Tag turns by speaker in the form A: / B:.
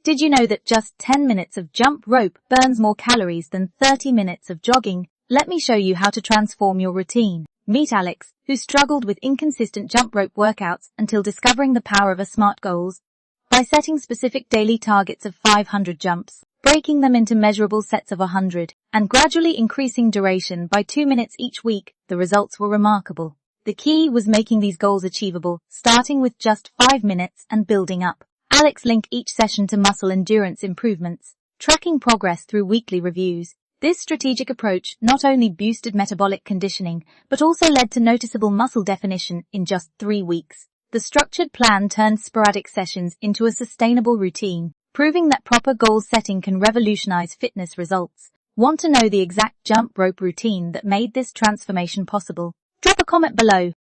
A: Did you know that just 10 minutes of jump rope burns more calories than 30 minutes of jogging? Let me show you how to transform your routine. Meet Alex, who struggled with inconsistent jump rope workouts until discovering the power of SMART goals. By setting specific daily targets of 500 jumps, breaking them into measurable sets of 100, and gradually increasing duration by 2 minutes each week, the results were remarkable. The key was making these goals achievable, starting with just 5 minutes and building up. Alex linked each session to muscle endurance improvements, tracking progress through weekly reviews. This strategic approach not only boosted metabolic conditioning, but also led to noticeable muscle definition in just 3 weeks. The structured plan turned sporadic sessions into a sustainable routine, proving that proper goal setting can revolutionize fitness results. Want to know the exact jump rope routine that made this transformation possible? Drop a comment below.